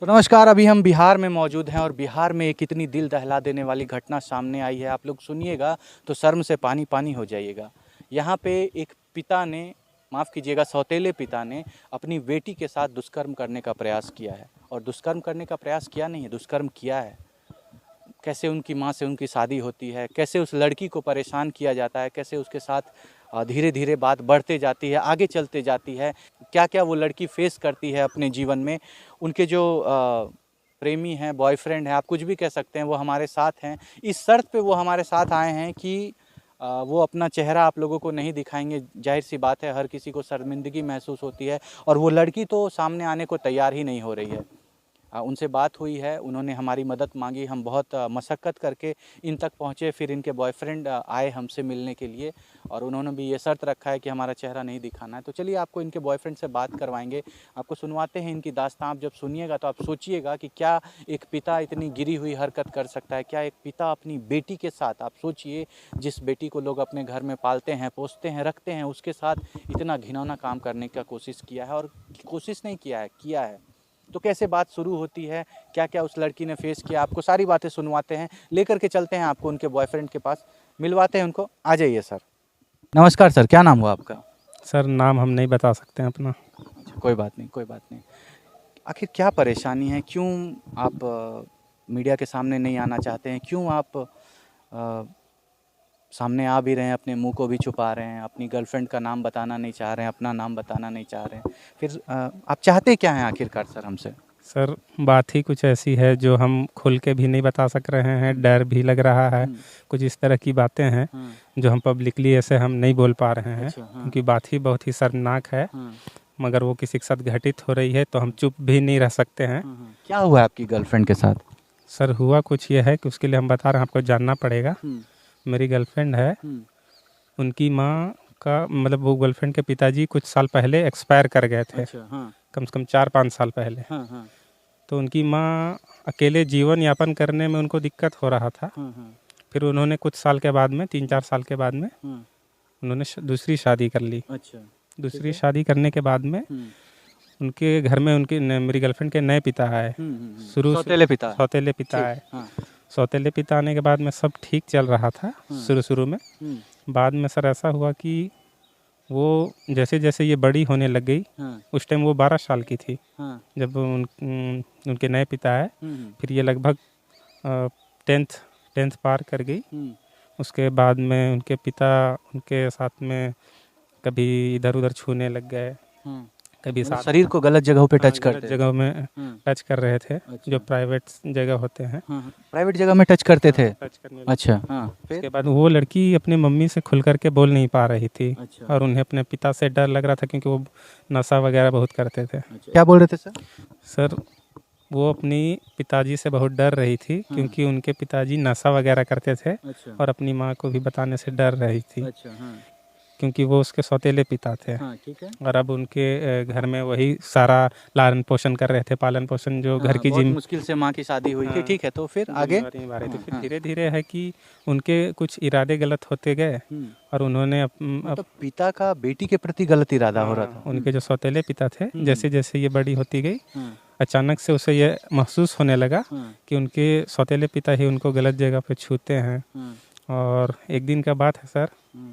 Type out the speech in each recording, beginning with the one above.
तो नमस्कार, अभी हम बिहार में मौजूद हैं और बिहार में एक इतनी दिल दहला देने वाली घटना सामने आई है। आप लोग सुनिएगा तो शर्म से पानी पानी हो जाइएगा। यहाँ पे एक पिता ने, माफ़ कीजिएगा, सौतेले पिता ने अपनी बेटी के साथ दुष्कर्म करने का प्रयास किया है। और दुष्कर्म करने का प्रयास किया नहीं है, दुष्कर्म किया है। कैसे उनकी माँ से उनकी शादी होती है, कैसे उस लड़की को परेशान किया जाता है, कैसे उसके साथ धीरे धीरे बात बढ़ते जाती है, आगे चलते जाती है, क्या क्या वो लड़की फेस करती है अपने जीवन में। उनके जो प्रेमी हैं, बॉयफ्रेंड हैं, आप कुछ भी कह सकते हैं, वो हमारे साथ हैं। इस शर्त पे वो हमारे साथ आए हैं कि वो अपना चेहरा आप लोगों को नहीं दिखाएंगे। जाहिर सी बात है, हर किसी को शर्मिंदगी महसूस होती है और वो लड़की तो सामने आने को तैयार ही नहीं हो रही है। उनसे बात हुई है, उन्होंने हमारी मदद मांगी, हम बहुत मशक्क़त करके इन तक पहुँचे। फिर इनके बॉयफ्रेंड आए हमसे मिलने के लिए और उन्होंने भी ये शर्त रखा है कि हमारा चेहरा नहीं दिखाना है। तो चलिए आपको इनके बॉयफ्रेंड से बात करवाएंगे, आपको सुनवाते हैं इनकी दास्तां। आप जब सुनिएगा तो आप सोचिएगा कि क्या एक पिता इतनी गिरी हुई हरकत कर सकता है, क्या एक पिता अपनी बेटी के साथ, आप सोचिए, जिस बेटी को लोग अपने घर में पालते हैं, पोसते हैं, रखते हैं, उसके साथ इतना घिनौना काम करने का कोशिश किया है। और कोशिश नहीं किया है, किया है। तो कैसे बात शुरू होती है, क्या क्या उस लड़की ने फेस किया, आपको सारी बातें सुनवाते हैं। लेकर के चलते हैं आपको उनके बॉयफ्रेंड के पास, मिलवाते हैं उनको। आ जाइए सर। नमस्कार सर, क्या नाम हुआ आपका? सर नाम हम नहीं बता सकते हैं अपना। अच्छा, कोई बात नहीं, कोई बात नहीं। आखिर क्या परेशानी है, क्यों आप मीडिया के सामने नहीं आना चाहते हैं, क्यों आप सामने आ भी रहे हैं, अपने मुंह को भी छुपा रहे हैं, अपनी गर्लफ्रेंड का नाम बताना नहीं चाह रहे हैं, अपना नाम बताना नहीं चाह रहे हैं? फिर आप चाहते क्या हैं आखिरकार सर हमसे? सर बात ही कुछ ऐसी है जो हम खुल के भी नहीं बता सक रहे हैं, डर भी लग रहा है। कुछ इस तरह की बातें हैं जो हम पब्लिकली ऐसे हम नहीं बोल पा रहे हैं। अच्छा, हाँ। क्योंकि बात ही बहुत ही शर्मनाक है, मगर वो किसी के साथ घटित हो रही है तो हम चुप भी नहीं रह सकते हैं। क्या हुआ आपकी गर्लफ्रेंड के साथ? सर हुआ कुछ ये है कि उसके लिए हम बता रहे हैं, आपको जानना पड़ेगा। मेरी गर्लफ्रेंड है, उनकी माँ का मतलब वो गर्लफ्रेंड के पिताजी कुछ साल पहले एक्सपायर कर गए थे। अच्छा, हाँ। कम से कम 4-5 साल पहले। हाँ, हाँ। तो उनकी माँ अकेले जीवन यापन करने में उनको दिक्कत हो रहा था। हाँ, हाँ। फिर उन्होंने कुछ साल के बाद में 3-4 साल के बाद में हाँ। उन्होंने दूसरी शादी कर ली। अच्छा। दूसरी शादी करने के बाद में उनके घर में मेरी गर्लफ्रेंड के नए पिता आए। सौतेले पिता? सौतेले पिता आए। हाँ। सौतेले पिता आने के बाद में सब ठीक चल रहा था शुरू में। बाद में सर ऐसा हुआ कि वो जैसे जैसे ये बड़ी होने लग गई, उस टाइम वो 12 साल की थी जब उनके नए पिता आए। फिर ये लगभग 10th पार कर गई। उसके बाद में उनके पिता उनके साथ में कभी इधर उधर छूने लग गए, कभी साथ शरीर को गलत जगहों पे टच करते थे? जगह में टच कर रहे थे। अच्छा। जो प्राइवेट जगह होते हैं, प्राइवेट जगह में टच करते थे? टच करने। अच्छा, हाँ। उसके बाद वो लड़की अपनी मम्मी से खुल करके बोल नहीं पा रही थी। अच्छा। और उन्हें अपने पिता से डर लग रहा था क्योंकि वो नशा वगैरह बहुत करते थे। अच्छा। क्या बोल रहे थे सर? सर वो अपनी पिताजी से बहुत डर रही थी क्योंकि उनके पिताजी नशा वगैरह करते थे। अच्छा। और अपनी माँ को भी बताने से डर रही थी। अच्छा, हाँ। क्योंकि वो उसके सौतेले पिता थे। हाँ, ठीक है। और अब उनके घर में वही सारा लालन पोषण कर रहे थे, पालन पोषण जो घर की बहुत मुश्किल से माँ की शादी हुई थी। ठीक है, तो फिर आगे? फिर धीरे धीरे है कि उनके कुछ इरादे गलत होते गए और उन्होंने मतलब पिता का बेटी के प्रति गलत इरादा हो रहा था? उनके जो सौतेले पिता थे, जैसे जैसे ये बड़ी होती गई, अचानक से उसे ये महसूस होने लगा कि उनके सौतेले पिता ही उनको गलत जगह पे छूते हैं। और एक दिन का बात है सर,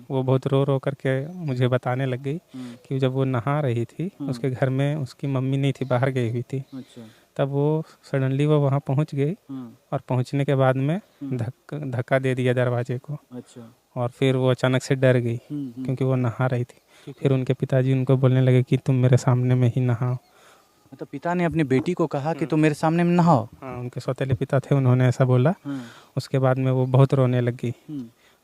वो बहुत रो रो करके मुझे बताने लग गई कि जब वो नहा रही थी, उसके घर में उसकी मम्मी नहीं थी, बाहर गई हुई थी। अच्छा। तब वो सडनली वो वहाँ पहुँच गई और पहुँचने के बाद में धक्का दे दिया दरवाजे को। अच्छा। और फिर वो अचानक से डर गई क्योंकि वो नहा रही थी। फिर उनके पिताजी उनको बोलने लगे कि तुम मेरे सामने में ही नहाओ। मतलब पिता ने अपनी बेटी को कहा कि तुम मेरे सामने में नहाओ? हाँ, उनके सौतेले पिता थे, उन्होंने ऐसा बोला। उसके बाद में वो बहुत रोने लगी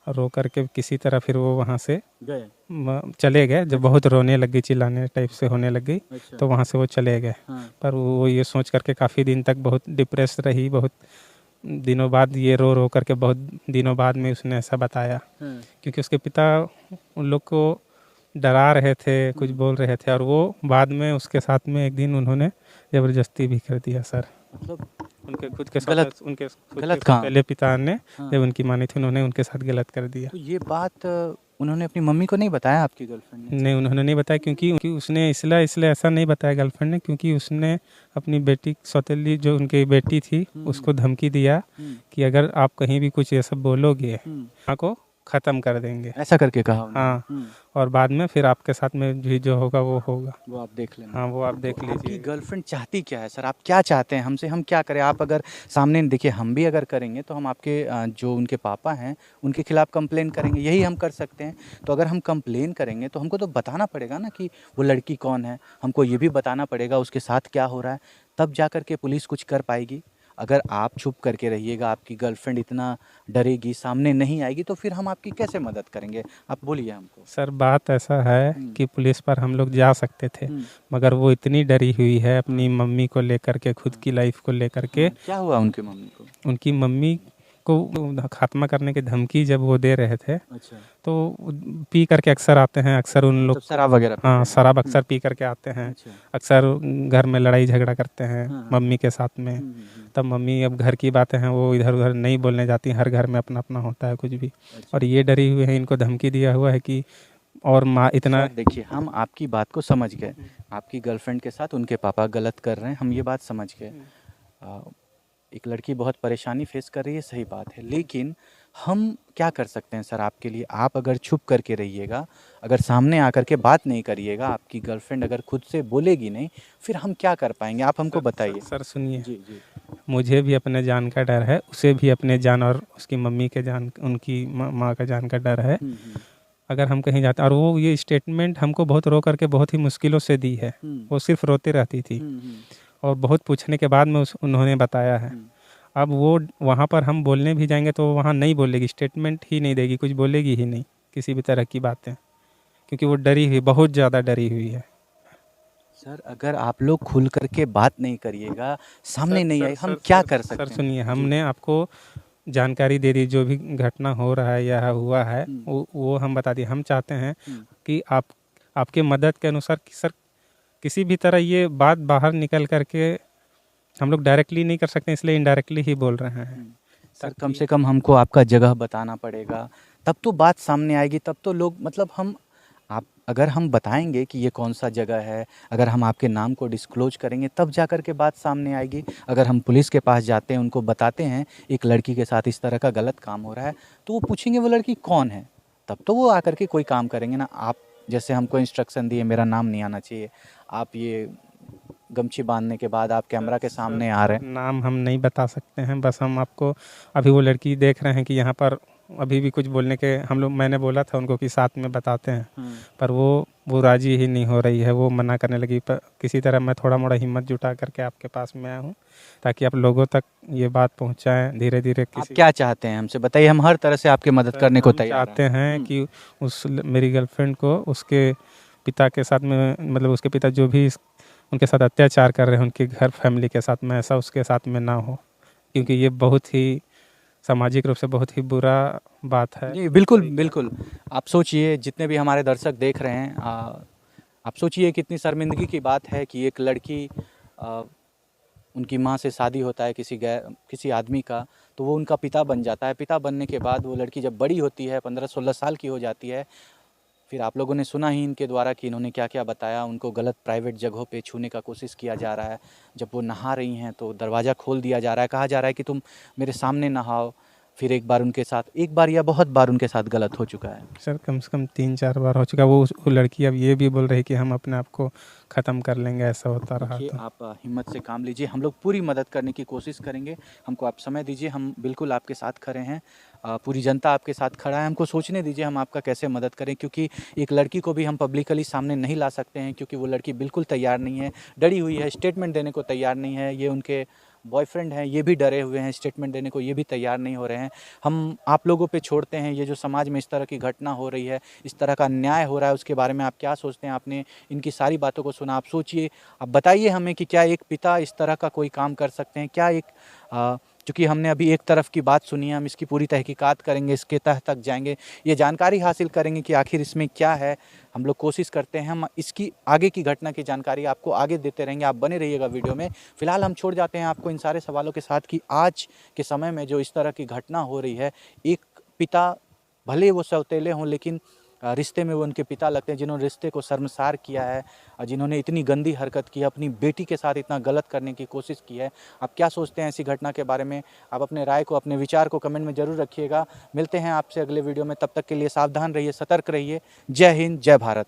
और रो करके किसी तरह फिर वो वहाँ से चले गए। जब बहुत रोने लग गई, चिल्लाने टाइप से होने लग गई। अच्छा। तो वहाँ से वो चले गए। पर वो ये सोच करके काफ़ी दिन तक बहुत डिप्रेस रही। बहुत दिनों बाद ये रो रो करके बहुत दिनों बाद में उसने ऐसा बताया क्योंकि उसके पिता उन लोग को डरा रहे थे, कुछ बोल रहे थे। और वो बाद में उसके साथ में एक दिन उन्होंने ज़बरदस्ती भी कर दिया सर। मतलब उनके खुद के गलत काम पहले पिता ने जब उनकी मानी थी, उन्होंने उनके साथ गलत कर दिया। तो ये बात उन्होंने अपनी मम्मी को नहीं बताया आपकी गर्लफ्रेंड ने? नहीं, उन्होंने नहीं बताया, क्योंकि उसने इसलिए ऐसा नहीं बताया गर्लफ्रेंड ने, क्योंकि उसने अपनी बेटी सौतेली जो उनकी बेटी थी उसको धमकी दिया कि अगर आप कहीं भी कुछ ये सब बोलोगे माँ को ख़त्म कर देंगे, ऐसा करके कहा उन्होंने? हाँ, और बाद में फिर आपके साथ में भी जो होगा वो होगा, वो आप देख लेना। हाँ, वो आप देख आपकी लीजिए। गर्लफ्रेंड चाहती क्या है सर? आप क्या चाहते हैं हमसे? हम क्या करें? आप अगर सामने देखिए, हम भी अगर करेंगे तो हम आपके जो उनके पापा हैं उनके खिलाफ कंप्लेन करेंगे, यही हम कर सकते हैं। तो अगर हम कंप्लेन करेंगे तो हमको तो बताना पड़ेगा ना कि वो लड़की कौन है, हमको ये भी बताना पड़ेगा उसके साथ क्या हो रहा है, तब जा कर के पुलिस कुछ कर पाएगी। अगर आप चुप करके रहिएगा, आपकी गर्लफ्रेंड इतना डरेगी, सामने नहीं आएगी, तो फिर हम आपकी कैसे मदद करेंगे? आप बोलिए हमको। सर बात ऐसा है कि पुलिस पर हम लोग जा सकते थे, मगर वो इतनी डरी हुई है अपनी मम्मी को लेकर के, खुद की लाइफ को लेकर के। क्या हुआ उनकी मम्मी को? उनकी मम्मी को खात्मा करने की धमकी जब वो दे रहे थे, अच्छा। तो पी करके अक्सर आते हैं, अक्सर उन लोग मतलब शराब वगैरह पीते हाँ हैं? शराब अक्सर पी करके आते हैं, अच्छा। अक्सर घर में लड़ाई झगड़ा करते हैं हाँ, हाँ। मम्मी के साथ में। तब मम्मी अब घर की बातें हैं वो इधर उधर नहीं बोलने जाती, हर घर में अपना अपना होता है कुछ भी। अच्छा। और ये डरी हुई है, इनको धमकी दिया हुआ है कि, और माँ इतना सर देखिए, हम आपकी बात को समझ गए, आपकी गर्लफ्रेंड के साथ उनके पापा गलत कर रहे हैं, हम ये बात समझ गए। एक लड़की बहुत परेशानी फेस कर रही है, सही बात है, लेकिन हम क्या कर सकते हैं सर आपके लिए? आप अगर चुप करके रहिएगा, अगर सामने आकर के बात नहीं करिएगा, आपकी गर्लफ्रेंड अगर खुद से बोलेगी नहीं, फिर हम क्या कर पाएंगे? आप हमको बताइए। सर सुनिए, जी जी। मुझे भी अपने जान का डर है, उसे भी अपने जान और उसकी मम्मी के जान, उनकी माँ का जान का डर है। अगर हम कहीं जाते, और वो ये स्टेटमेंट हमको बहुत रो करके बहुत ही मुश्किलों से दी है, वो सिर्फ रोते रहती थी और बहुत पूछने के बाद में उन्होंने बताया है। अब वो वहाँ पर हम बोलने भी जाएंगे तो वहाँ नहीं बोलेगी, स्टेटमेंट ही नहीं देगी, कुछ बोलेगी ही नहीं किसी भी तरह की बातें, क्योंकि वो डरी हुई, बहुत ज़्यादा डरी हुई है। सर अगर आप लोग खुल करके बात नहीं करिएगा, सामने नहीं आए, हम क्या कर सकते हैं? सर सुनिए, हमने आपको जानकारी दे दी, जो भी घटना हो रहा है या हुआ है वो हम बता दिए। हम चाहते हैं कि आपके मदद के अनुसार कि सर किसी भी तरह ये बात बाहर निकल करके, हम लोग डायरेक्टली नहीं कर सकते, इसलिए इनडायरेक्टली ही बोल रहे हैं। सर कम से कम हमको आपका जगह बताना पड़ेगा, तब तो बात सामने आएगी, तब तो लोग मतलब हम आप अगर हम बताएंगे कि ये कौन सा जगह है, अगर हम आपके नाम को डिस्क्लोज करेंगे, तब जा कर के बात सामने आएगी। अगर हम पुलिस के पास जाते हैं, उनको बताते हैं एक लड़की के साथ इस तरह का गलत काम हो रहा है, तो वो पूछेंगे वो लड़की कौन है, तब तो वो आकर के कोई काम करेंगे ना। आप जैसे हमको इंस्ट्रक्शन दिए, मेरा नाम नहीं आना चाहिए, आप ये गमछी बांधने के बाद आप कैमरा के सामने आ रहे हैं। नाम हम नहीं बता सकते हैं, बस हम आपको, अभी वो लड़की देख रहे हैं कि यहाँ पर अभी भी कुछ बोलने के, हम लोग, मैंने बोला था उनको कि साथ में बताते हैं, पर वो राजी ही नहीं हो रही है, वो मना करने लगी। पर किसी तरह मैं थोड़ा मोड़ा हिम्मत जुटा करके आपके पास में आया हूँ, ताकि आप लोगों तक ये बात पहुँचाएँ धीरे धीरे। आप क्या चाहते हैं हमसे बताइए, हम हर तरह से आपकी मदद करने को तैयार चाहते हैं कि उस मेरी गर्लफ्रेंड को उसके पिता के साथ में, मतलब उसके पिता जो भी उनके साथ अत्याचार कर रहे हैं उनके घर फैमिली के साथ में, ऐसा उसके साथ में ना हो, क्योंकि ये बहुत ही सामाजिक रूप से बहुत ही बुरा बात है। जी बिल्कुल बिल्कुल। आप सोचिए, जितने भी हमारे दर्शक देख रहे हैं, आप सोचिए कितनी शर्मिंदगी की बात है कि एक लड़की, उनकी माँ से शादी होता है किसी आदमी का, तो वो उनका पिता बन जाता है। पिता बनने के बाद वो लड़की जब बड़ी होती है, 15-16 साल की हो जाती है, फिर आप लोगों ने सुना ही इनके द्वारा कि इन्होंने क्या क्या बताया, उनको गलत प्राइवेट जगहों पे छूने का कोशिश किया जा रहा है। जब वो नहा रही हैं तो दरवाज़ा खोल दिया जा रहा है, कहा जा रहा है कि तुम मेरे सामने नहाओ। फिर एक बार या बहुत बार उनके साथ गलत हो चुका है। सर कम से कम 3-4 बार हो चुका। वो लड़की अब ये भी बोल रही कि हम अपने आप को ख़त्म कर लेंगे, ऐसा होता रहा। देखिए, तो आप हिम्मत से काम लीजिए, हम लोग पूरी मदद करने की कोशिश करेंगे। हमको आप समय दीजिए, हम बिल्कुल आपके साथ खड़े हैं। पूरी जनता आपके साथ खड़ा है, हमको सोचने दीजिए हम आपका कैसे मदद करें, क्योंकि एक लड़की को भी हम पब्लिकली सामने नहीं ला सकते हैं, क्योंकि वो लड़की बिल्कुल तैयार नहीं है, डरी हुई है, स्टेटमेंट देने को तैयार नहीं है। ये उनके बॉयफ्रेंड हैं, ये भी डरे हुए हैं, स्टेटमेंट देने को ये भी तैयार नहीं हो रहे हैं। हम आप लोगों पे छोड़ते हैं, ये जो समाज में इस तरह की घटना हो रही है, इस तरह का अन्याय हो रहा है, उसके बारे में आप क्या सोचते हैं? आपने इनकी सारी बातों को सुना, आप सोचिए, आप बताइए हमें कि क्या एक पिता इस तरह का कोई काम कर सकते हैं? क्या चूँकि हमने अभी एक तरफ की बात सुनी है, हम इसकी पूरी तहकीकात करेंगे, इसके तह तक जाएंगे, ये जानकारी हासिल करेंगे कि आखिर इसमें क्या है। हम लोग कोशिश करते हैं, हम इसकी आगे की घटना की जानकारी आपको आगे देते रहेंगे। आप बने रहिएगा वीडियो में। फिलहाल हम छोड़ जाते हैं आपको इन सारे सवालों के साथ कि आज के समय में जो इस तरह की घटना हो रही है, एक पिता भले वो सौतेले हों, लेकिन रिश्ते में वो उनके पिता लगते हैं, जिन्होंने रिश्ते को शर्मसार किया है और जिन्होंने इतनी गंदी हरकत की है, अपनी बेटी के साथ इतना गलत करने की कोशिश की है। आप क्या सोचते हैं ऐसी घटना के बारे में? आप अपने राय को, अपने विचार को कमेंट में ज़रूर रखिएगा। मिलते हैं आपसे अगले वीडियो में, तब तक के लिए सावधान रहिए, सतर्क रहिए। जय हिंद, जय भारत।